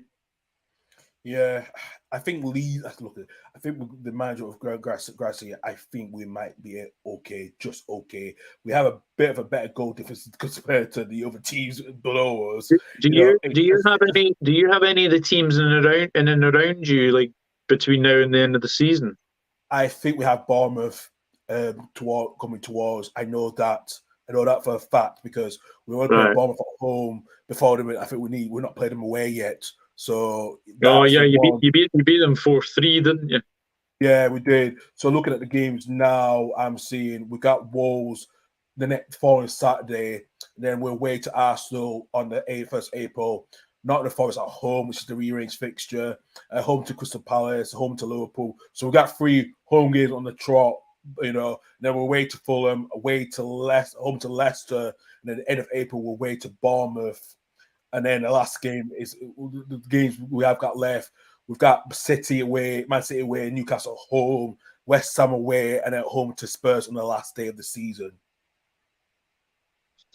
Yeah, I think I think the manager of Grassy, I think we might be okay, just okay. We have a bit of a better goal difference compared to the other teams below us. Do you have any of the teams in and around you like between now and the end of the season? I think we have Bournemouth coming towards. I know that for a fact because we want to play Bournemouth at home before them. I think we're not playing them away yet. So you beat them 4-3, didn't you? Yeah, we did. So looking at the games now, I'm seeing we got Wolves the next following Saturday, and then we're away to Arsenal on the 1st April. Nottingham Forest at home, which is the rearranged fixture. Home to Crystal Palace, home to Liverpool. So we got 3 home games on the trot. Then we're away to Fulham, away to Leicester, home to Leicester, and then the end of April we're away to Bournemouth. And then the last game is the games we have got left. We've got City away, Man City away, Newcastle home, West Ham away, and then home to Spurs on the last day of the season.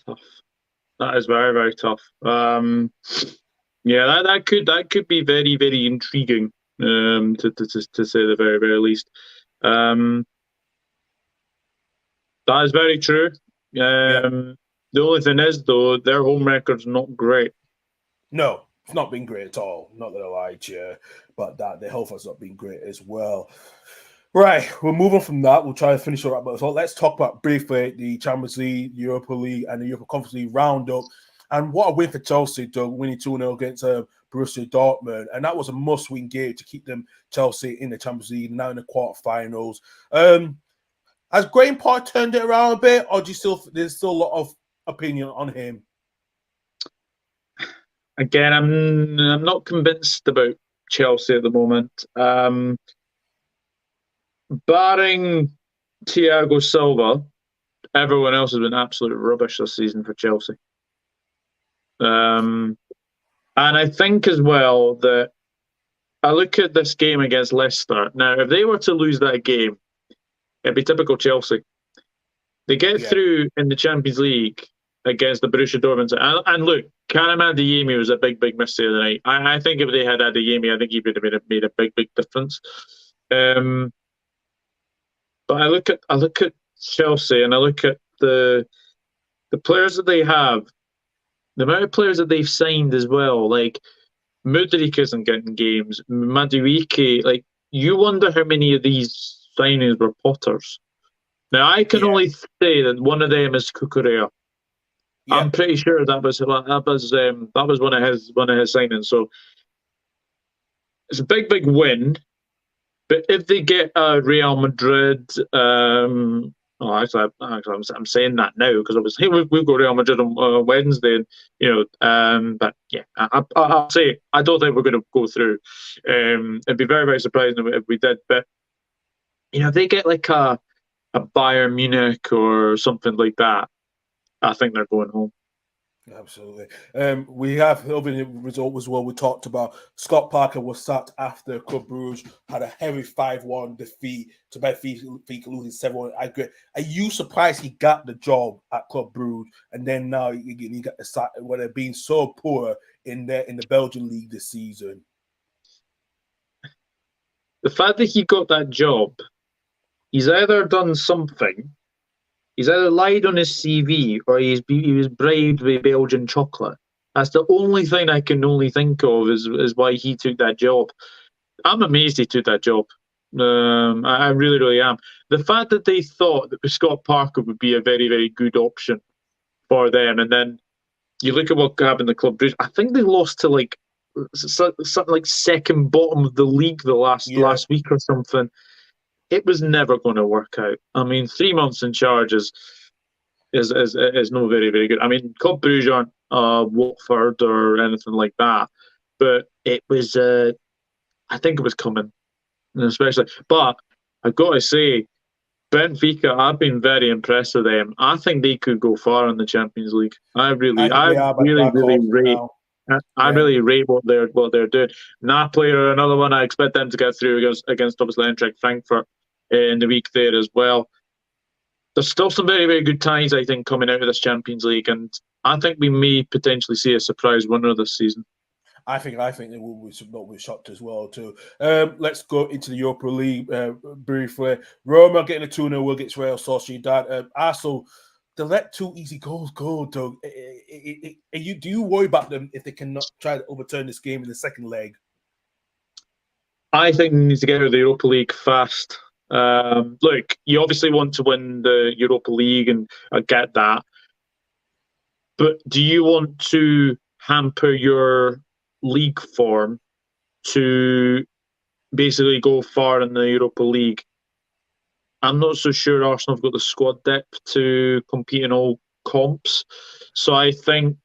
Tough. That is very, very tough. Yeah, that could be very, very intriguing. To say the very, very least. That is very true. The only thing is, though, their home record's not great. No, it's not been great at all. Not gonna lie to you, but their health has not been great as well. Right, we'll move on from that. We'll try to finish all right. So let's talk about briefly the Champions League, Europa League, and the Europa Conference League roundup. And what a win for Chelsea, Doug, winning 2-0 against Borussia Dortmund. And that was a must-win game to keep them, Chelsea, in the Champions League, now in the quarterfinals. Has Graham Potter turned it around a bit, or there's still a lot of opinion on him? Again, I'm not convinced about Chelsea at the moment. Barring Thiago Silva, everyone else has been absolute rubbish this season for Chelsea. And I think as well that I look at this game against Leicester. Now, if they were to lose that game, it'd be typical Chelsea. They get through in the Champions League against the Borussia Dortmund. And look, Karim Adeyemi was a big, big miss the other night. I think if they had Adeyemi, I think he would have made a big, big difference. But I look at Chelsea and I look at the players that they have, the amount of players that they've signed as well. Like Mudryk isn't getting games. Madueke, like you wonder how many of these signings were Potter's. Now I can only say that one of them is Cucurella. Yeah. I'm pretty sure that was one of his signings. So it's a big, big win. But if they get Real Madrid, I'm saying that now because obviously we've got Real Madrid on Wednesday, but yeah, I'll say I don't think we're going to go through. It'd be very, very surprising if we did. But if they get like a Bayern Munich or something like that, I think they're going home. Absolutely. We have another result as well. We talked about Scott Parker was sacked after Club Brugge had a heavy 5-1 defeat to Benfica losing 7-1. I agree. Are you surprised he got the job at Club Brugge and then now he got the sack when they're being so poor in the Belgian league this season? The fact that he got that job, he's either done something. He's either lied on his CV or he was bribed with Belgian chocolate. That's the only thing I can only think of is why he took that job. I'm amazed he took that job. I really, really am. The fact that they thought that Scott Parker would be a very, very good option for them, and then you look at what happened in the Club Brugge. I think they lost to like something like second bottom of the league the last week or something. It was never going to work out. I mean, 3 months in charge is no very, very good. I mean, Club Brugge aren't Watford or anything like that, but it was. I think it was coming, especially. But I've got to say, Benfica, I've been very impressed with them. I think they could go far in the Champions League. I I think they are, but really rate. now. I really rate what they're doing. Napoli are another one. I expect them to get through against obviously Eintracht Frankfurt in the week there as well. There's still some very, very good ties, I think, coming out of this Champions League, and I think we may potentially see a surprise winner this season. I think they will be shocked as well too. Let's go into the Europa League briefly. Roma getting a 2-0 against Real Sociedad. Arsenal, they let 2 easy goals go, Doug. Do you worry about them if they cannot try to overturn this game in the second leg? I think they need to get out of the Europa League fast. Look, you obviously want to win the Europa League, and I get that. But do you want to hamper your league form to basically go far in the Europa League? I'm not so sure Arsenal have got the squad depth to compete in all comps. So I think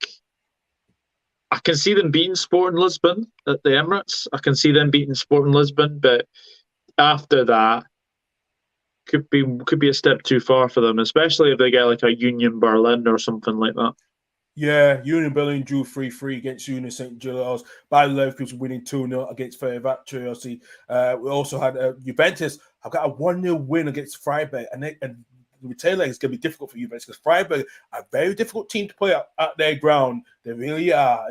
I can see them beating Sporting Lisbon at the Emirates. I can see them beating Sporting Lisbon, but after that, could be a step too far for them, especially if they get like a Union Berlin or something like that. Yeah, Union Berlin drew 3-3 against Union St. Gilles. Bayer Leverkusen winning 2-0 against Fenerbahce. We also had Juventus have got a 1-0 win against Freiburg, and the return leg is going to be difficult for Juventus because Freiburg are a very difficult team to play at their ground. They really are.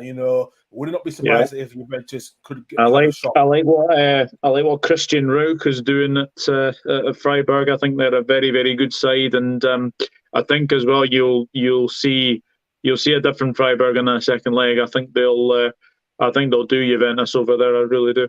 Would not be surprised if Juventus could get a shot. I like what Christian Rauch is doing at Freiburg. I think they're a very, very good side, and I think as well you'll see a different Freiburg in that second leg. I think they'll do Juventus over there. I really do.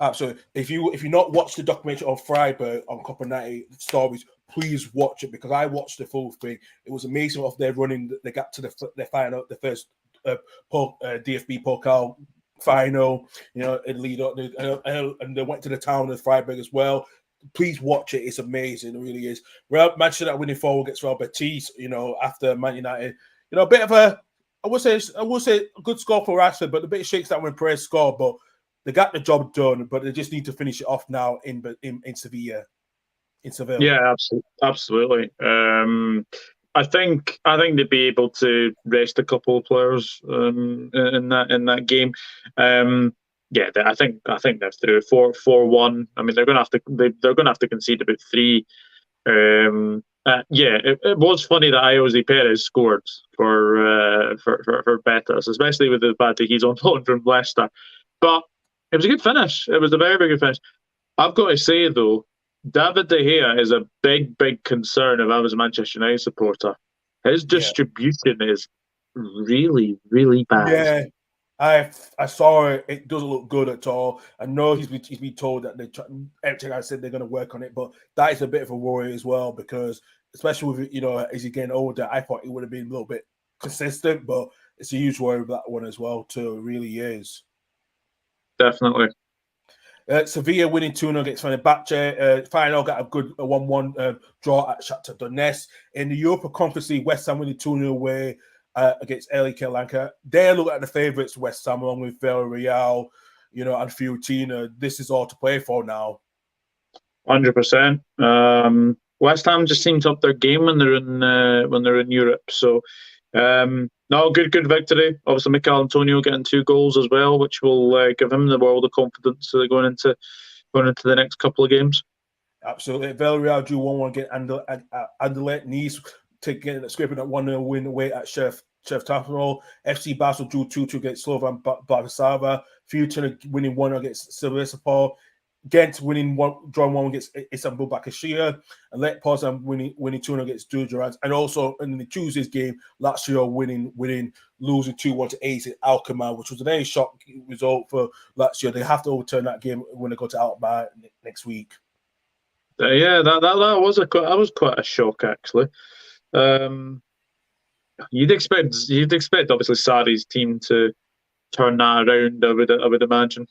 Absolutely. If you not watched the documentary on Freiburg on Copper 90 Stories, please watch it because I watched the full thing. It was amazing of their running. They got to the final, the first DFB Pokal final. In lead up, and they went to the town of Freiburg as well. Please watch it. It's amazing. It really is. Manchester United winning 4 against Real Betis. After Man United. A bit of I would say a good score for Rashford, but a bit of shakes that when Perez scored, but they got the job done, but they just need to finish it off now in Sevilla. In Seville. Yeah, absolutely. I think they'd be able to rest a couple of players in that game. I think they're through 4-1. I mean, they're going to have to concede about 3. It was funny that Jose Perez scored for Betis, especially with the fact that he's on loan from Leicester. But it was a good finish. It was a very, very good finish. I've got to say, though, David De Gea is a big, big concern if I was a Manchester United supporter. His distribution is really, really bad. Yeah, I saw it. It doesn't look good at all. I know he's been told that everything I said they're going to work on it, but that is a bit of a worry as well because especially with as he's getting older, I thought it would have been a little bit consistent, but it's a huge worry with that one as well too. It really is. Definitely. Sevilla winning 2-0 against Fenerbahce. Final got a good 1-1 draw at Shakhtar Donetsk. In the Europa Conference League, West Ham winning 2-0 away against LA Kalanka. They're looking at the favourites, West Ham, along with Villarreal, and Fiorentina. This is all to play for now. 100%. West Ham just seem to up their game when they're in Europe. So No, good victory. Obviously, Mikel Antonio getting 2 goals as well, which will give him the world of confidence going into the next couple of games. Absolutely. Villarreal drew 1-1 against Anderlecht. Nice scraping that 1-0 win away at Chef Tafel. FC Basel drew 2-2 against Slovan Bratislava. Future winning 1 against Sevilla. Ghent drawing 1 against Istanbul Bakashia, and Lech Poznan winning 2-0 against Dujardins. And also in the Tuesday's game, Lazio losing 2-1 to AZ Alkmaar, which was a very shocking result for Lazio. They have to overturn that game when they go to Alkmaar next week. Yeah, that was quite a shock, actually. You'd expect obviously Sarri's team to turn that around. I would imagine.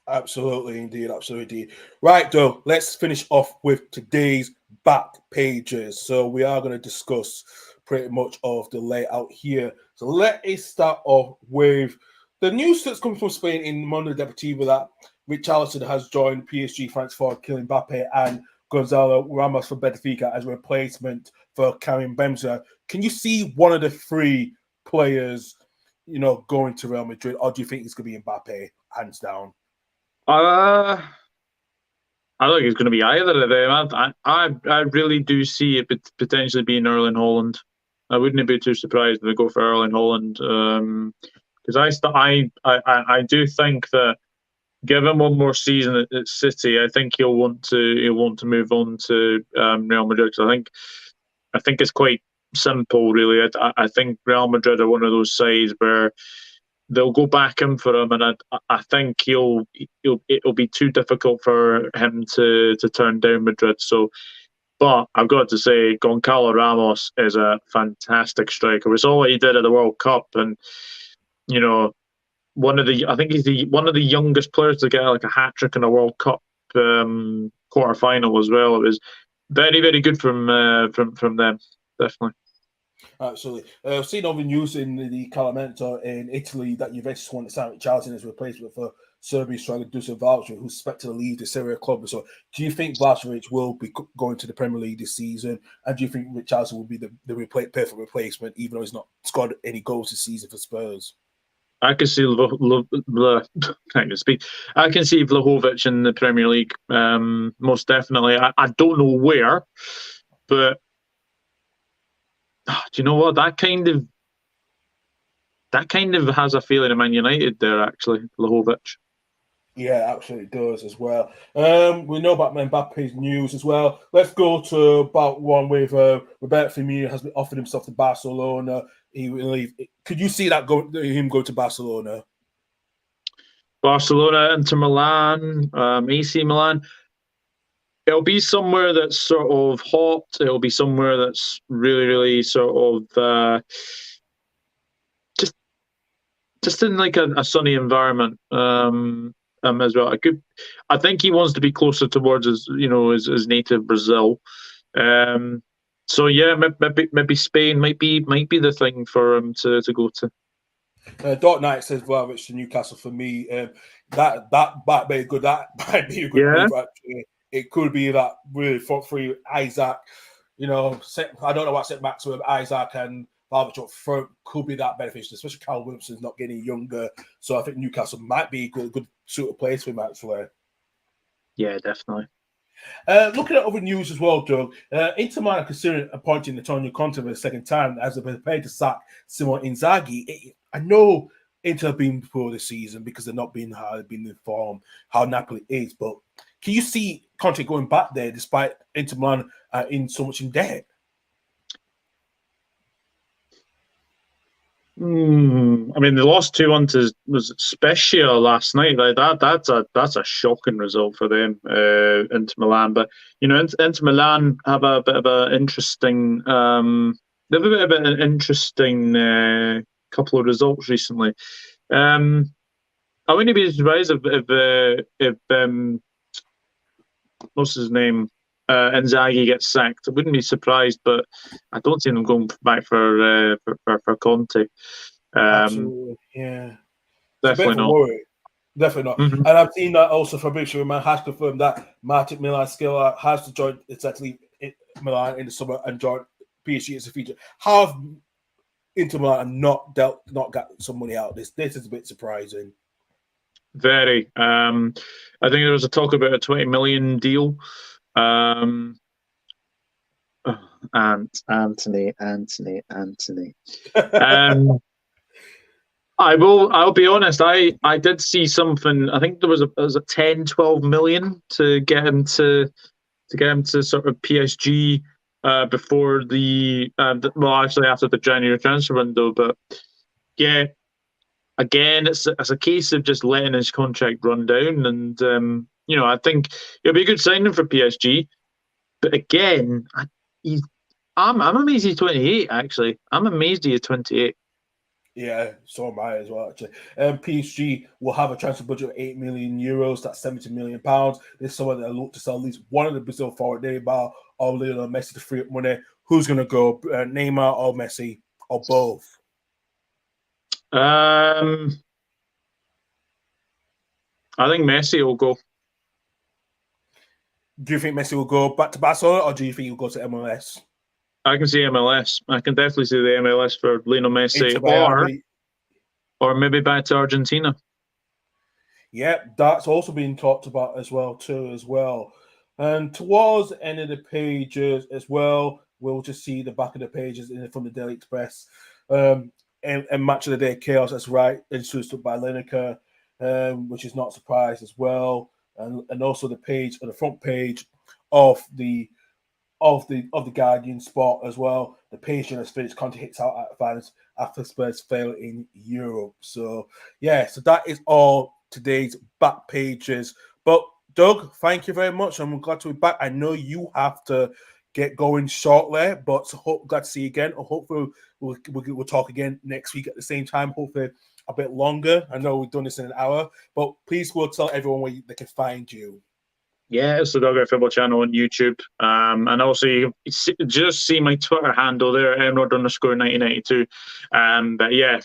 Absolutely, indeed, absolutely. Right, though, let's finish off with today's back pages. So we are going to discuss pretty much of the layout here. So let us start off with the news that's coming from Spain in Mundo Deportivo that Richarlison has joined PSG thanks for killing Mbappe and Gonzalo Ramos for Benfica as a replacement for Karim Benzema. Can you see one of the 3 players, going to Real Madrid, or do you think it's going to be Mbappe, hands down? I don't think it's going to be either of them. I really do see it potentially being Erling Haaland. I wouldn't be too surprised if they go for Erling Haaland, because I do think that given one more season at City, I think he'll want to move on to Real Madrid. Because I think it's quite simple, really. I think Real Madrid are one of those sides where they'll go back in for him, and I think it'll be too difficult for him to turn down Madrid. So, but I've got to say, Goncalo Ramos is a fantastic striker. We saw what he did at the World Cup, and I think he's one of the youngest players to get like a hat trick in a World Cup quarter final as well. It was very, very good from them, definitely. Absolutely. I've seen other news in the Calamento in Italy that Juventus want to sign Richarlison as a replacement for Serbian striker Dusan Vlahovic, who's expected to leave the Serie A club. So, do you think Vlahovic will be going to the Premier League this season? And do you think Richarlison will be the perfect replacement, even though he's not scored any goals this season for Spurs? I can see I can see Vlahovic in the Premier League, most definitely. I don't know where, but do you know what? That kind of has a feeling of Man United there, actually, Vlahovic. Yeah, absolutely does as well. We know about Mbappe's news as well. Let's go to about one with Roberto Firmino has been offered himself to Barcelona. He will leave. Could you see that him go to Barcelona? Barcelona, Inter Milan, AC Milan. It'll be somewhere that's sort of hot. It'll be somewhere that's really, really sort of just in like a sunny environment. As well. I think he wants to be closer towards his native Brazil. So yeah, maybe Spain might be the thing for him to go to. Dark Knight says Vlahovic to Newcastle for me. That might be good. That might be a good move. Actually, it could be that really front three. Isaac, I don't know what set backs with Isaac and Vlahovic up front could be that beneficial, especially Carl Wilson's not getting younger. So I think Newcastle might be a good sort of place for him actually. Yeah, definitely. Looking at other news as well, Doug, Inter Milan are considering appointing Antonio Conte for the second time as they prepare to sack Simone Inzaghi. I know Inter have been poor this season because they're not being informed how Napoli is, but can you see Conte going back there despite Inter Milan in so much in debt? I mean, they lost 2-1 to Spezia last night. Like that's a shocking result for them, Inter Milan. But Inter Milan have a bit of an interesting. They have a bit of an interesting couple of results recently. I wouldn't be surprised if what's his name? Inzaghi gets sacked. I wouldn't be surprised, but I don't see them going back for Conte. Absolutely, yeah, definitely not. Worry. Definitely not. Mm-hmm. And I've seen that also Fabrizio Romano has confirmed that Martin Milan-Skiller has to join exactly Milan in the summer and join PSG as a feature. How have Inter Milan not got some money out. This is a bit surprising. Very. I think there was a talk about a 20 million deal. Anthony. I'll be honest. I did see something. I think there was a 10, 12 million to get him to sort of PSG before well, actually after the January transfer window. But yeah, again, it's a case of just letting his contract run down, and I think it'll be a good signing for PSG. But again, I'm amazed he's 28. Actually, I'm amazed he is 28. Yeah, so am I as well, actually. PSG will have a transfer budget of €8 million. That's £70 million. This is someone that look to sell at least one of the Brazil forward, Neymar or Lionel Messi, to free up money. Who's going to go, Neymar or Messi, or both? I think Messi will go. Do you think Messi will go back to Barcelona, or do you think he'll go to MLS? I can see MLS. I can definitely see the MLS for Lionel Messi, or maybe back to Argentina. Yeah, that's also being talked about as well. And towards the end of the pages as well, we'll just see the back of the pages from the Daily Express. And Match of the Day Chaos, that's right, introduced by Lineker, which is not a surprise as well. And also the page on the front page of the Guardian Sport as well. The patient has finished. Conte hits out at fans after Spurs fail in Europe. So yeah, so that is all today's back pages. But Doug, thank you very much. I'm glad to be back. I know you have to get going shortly, but glad to see you again. Hopefully we'll talk again next week at the same time. Hopefully a bit longer. I know we've done this in an hour, but please go tell everyone where they can find you. Yeah, it's the Dogger Football channel on YouTube. And also you just see my Twitter handle there, Enrod_1992. But yeah,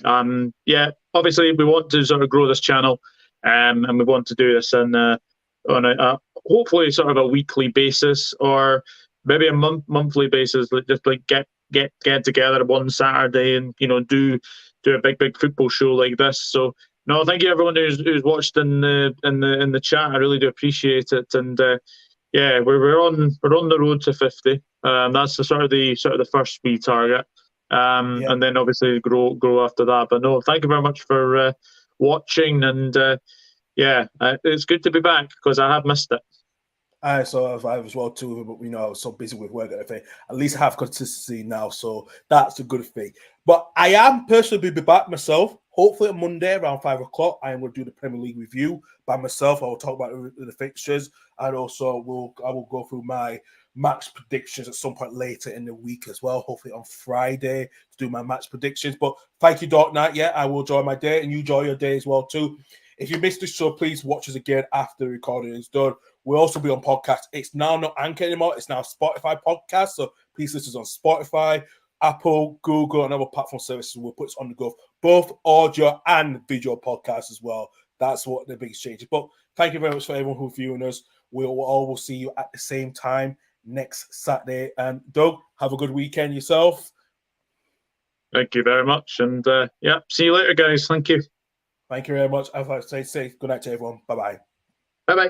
obviously we want to sort of grow this channel, and we want to do this on a hopefully sort of a weekly basis, or maybe a monthly basis. Just like get together one Saturday and do a big football show like this. So no, thank you everyone who's watched in the chat. I really do appreciate it, and yeah, we're on the road to 50. That's the sort of the first wee target, and then obviously grow after that. But no, thank you very much for watching, and it's good to be back because I have missed it. I have as well too, but I was so busy with work and everything. At least I have consistency now, so that's a good thing. But I am personally be back myself. Hopefully on Monday around 5 o'clock, I am going to do the Premier League review by myself. I will talk about the fixtures, and also I will go through my match predictions at some point later in the week as well. Hopefully on Friday to do my match predictions. But thank you, Dark Knight. Yeah, I will enjoy my day, and you enjoy your day as well too. If you missed the show, please watch us again after the recording is done. We'll also be on podcast. It's now not Anchor anymore. It's now Spotify podcast. So please listen on Spotify, Apple, Google, and other platform services. We'll put us on the go, both audio and video podcasts as well. That's what the biggest change is. But thank you very much for everyone who's viewing us. We'll all see you at the same time next Saturday. And Doug, have a good weekend yourself. Thank you very much. And see you later, guys. Thank you. Thank you very much. I'd like to say good night to everyone. Bye-bye. Bye-bye.